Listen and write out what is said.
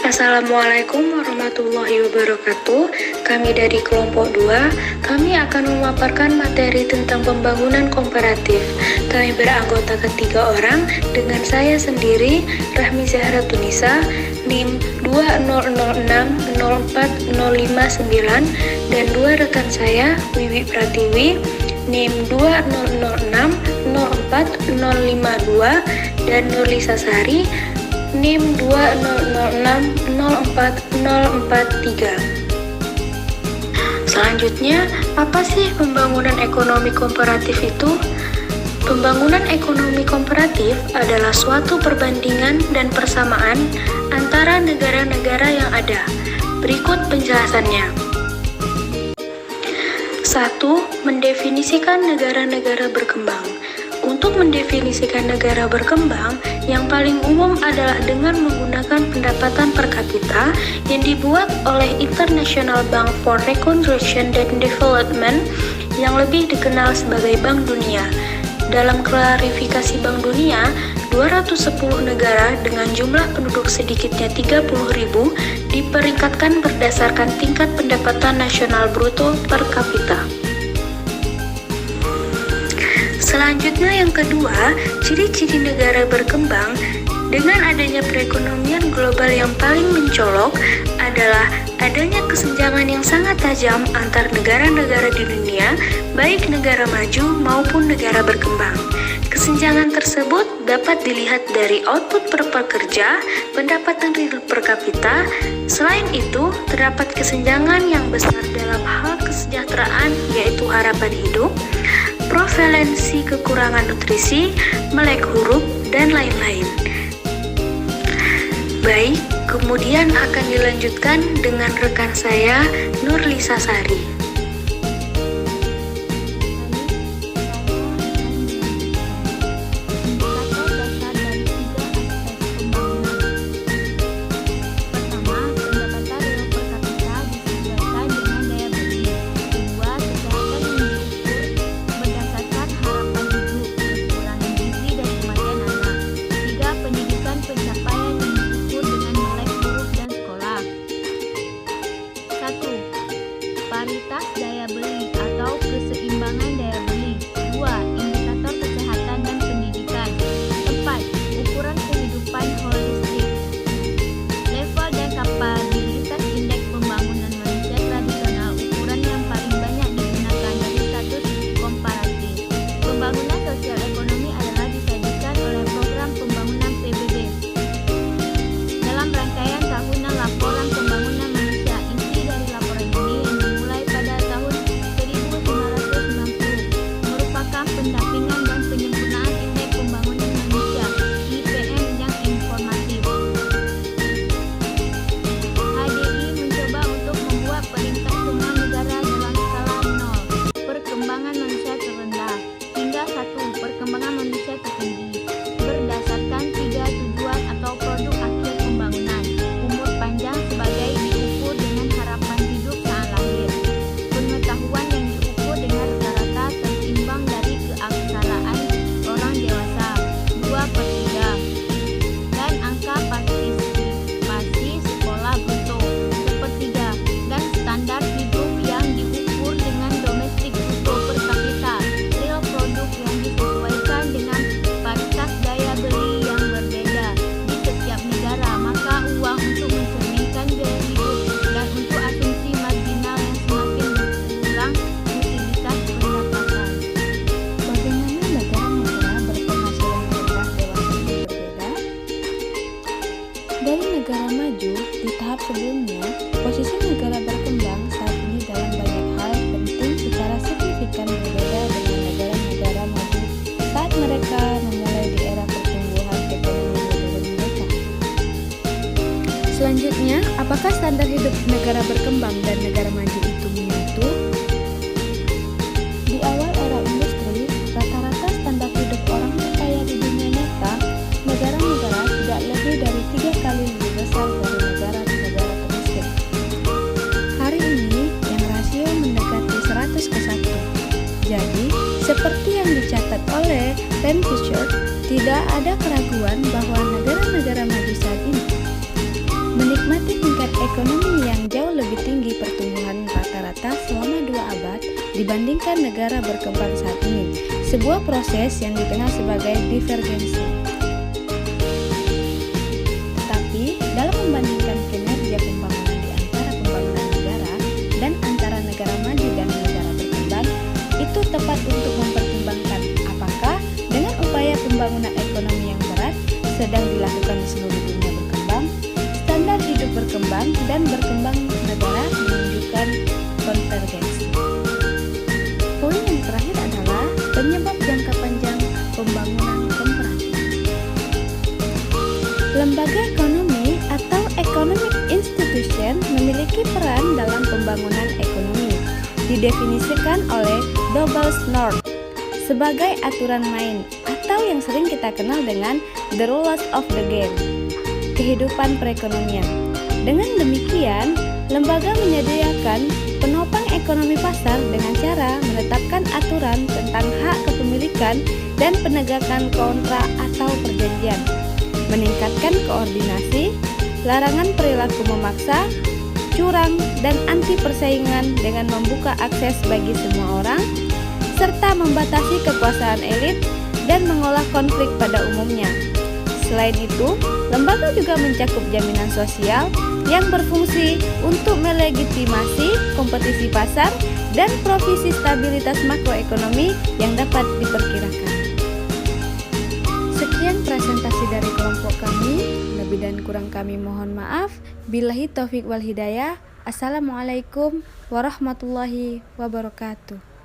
Assalamualaikum warahmatullahi wabarakatuh. Kami dari kelompok 2, kami akan memaparkan materi tentang pembangunan komparatif. Kami beranggotakan 3 orang dengan saya sendiri, Rahmi Zahra Tunisa, NIM 200604059, dan 2 rekan saya, Wiwi Pratiwi, NIM 200604052, dan Nurlisa Sari, NIM 200604043. Selanjutnya, apa sih pembangunan ekonomi komparatif itu? Pembangunan ekonomi komparatif adalah suatu perbandingan dan persamaan antara negara-negara yang ada. Berikut penjelasannya. 1. Mendefinisikan negara-negara berkembang. Untuk mendefinisikan negara berkembang, yang paling umum adalah dengan menggunakan pendapatan per kapita yang dibuat oleh International Bank for Reconstruction and Development yang lebih dikenal sebagai Bank Dunia. Dalam klarifikasi Bank Dunia, 210 negara dengan jumlah penduduk sedikitnya 30.000 diperingkatkan berdasarkan tingkat pendapatan nasional bruto per kapita. Selanjutnya yang kedua, ciri-ciri negara berkembang dengan adanya perekonomian global yang paling mencolok adalah adanya kesenjangan yang sangat tajam antar negara-negara di dunia, baik negara maju maupun negara berkembang. Kesenjangan tersebut dapat dilihat dari output per pekerja, pendapatan real per kapita. Selain itu, terdapat kesenjangan yang besar dalam hal kesejahteraan, yaitu harapan hidup, prevalensi kekurangan nutrisi, melek huruf, dan lain-lain. Baik, kemudian akan dilanjutkan dengan rekan saya, Nurlisa Sari. Paritas daya beli atau keseimbangan daya beli. 2. Indikator kesehatan dan pendidikan. 4. Ukuran kehidupan holistik. Level dan kapabilitas indeks pembangunan manusia tradisional, ukuran yang paling banyak digunakan dari status komparatif. Pembangunan sosial ekonomi adalah disajikan oleh program pembangunan PBB dalam rangkaian tahunan laporan pembangunan manusia. Inti dari laporan ini yang dimulai pada tahun 1990 merupakan pendampingan dan penyempurnaan indeks pembangunan manusia IPM yang informatif. HDI mencoba untuk membuat peringkat semua negara dalam skala 0 perkembangan manusia terendah hingga 1 perkembangan manusia tertinggi berdasarkan 3 tujuan atau produk akhir pembangunan. Umur panjang sebagai diukur dengan harapan hidup saat lahir. Pengetahuan yang diukur dengan rata-rata terimbang dari keaksaraan orang dewasa 2/3 dan angka partisipasi sekolah bruto 1/3 dan standar hidup yang diukur dengan domestik bruto per kapita, real produk yang disesuaikan dengan paritas daya beli yang berbeda di setiap negara, maka uang untuk mencerminkan biaya hidup dan untuk asumsi marginal yang semakin berkurang utilitas pendapatan. Bagaimana negara-negara berpenghasilan rendah dewasa ini berbeda? Dari negara maju di tahap sebelumnya, posisi negara berkembang saat ini dalam banyak hal penting secara signifikan berbeda dengan negara-negara maju saat mereka memulai di era pertumbuhan ekonomi modern mereka. Selanjutnya, apakah standar hidup negara berkembang dan negara maju itu menyatu? Di awal era industri, rata-rata standar hidup orang terkaya di dunia nyata, negara-negara tidak lebih dari 3 kali lebih besar dari negara-negara termiskin. Hari ini, yang rasio mendekati 100:1. Jadi, seperti yang dicatat oleh Rand Fisher, tidak ada keraguan bahwa negara-negara maju saat ini menikmati dibandingkan negara berkembang saat ini, sebuah proses yang dikenal sebagai divergensi. Tetapi, dalam membandingkan kinerja pembangunan di antara pembangunan negara dan antara negara maju dan negara berkembang, itu tepat untuk mempertimbangkan apakah dengan upaya pembangunan ekonomi yang berat sedang dilakukan di seluruh dunia berkembang, standar hidup berkembang dan berkembang negara menunjukkan konvergensi. Poin yang terakhir adalah penyebab jangka panjang pembangunan komparatif. Lembaga ekonomi atau economic institution memiliki peran dalam pembangunan ekonomi, didefinisikan oleh Dobel's North sebagai aturan main atau yang sering kita kenal dengan the rules of the game, kehidupan perekonomian. Dengan demikian, lembaga menyediakan penopang ekonomi pasar dengan cara menetapkan aturan tentang hak kepemilikan dan penegakan kontrak atau perjanjian, meningkatkan koordinasi, larangan perilaku memaksa, curang, dan anti persaingan dengan membuka akses bagi semua orang, serta membatasi kekuasaan elit dan mengolah konflik pada umumnya. Selain itu, lembaga juga mencakup jaminan sosial yang berfungsi untuk melegitimasi kompetisi pasar dan provisi stabilitas makroekonomi yang dapat diperkirakan. Sekian presentasi dari kelompok kami, lebih dan kurang kami mohon maaf. Billahi taufik wal hidayah. Assalamualaikum warahmatullahi wabarakatuh.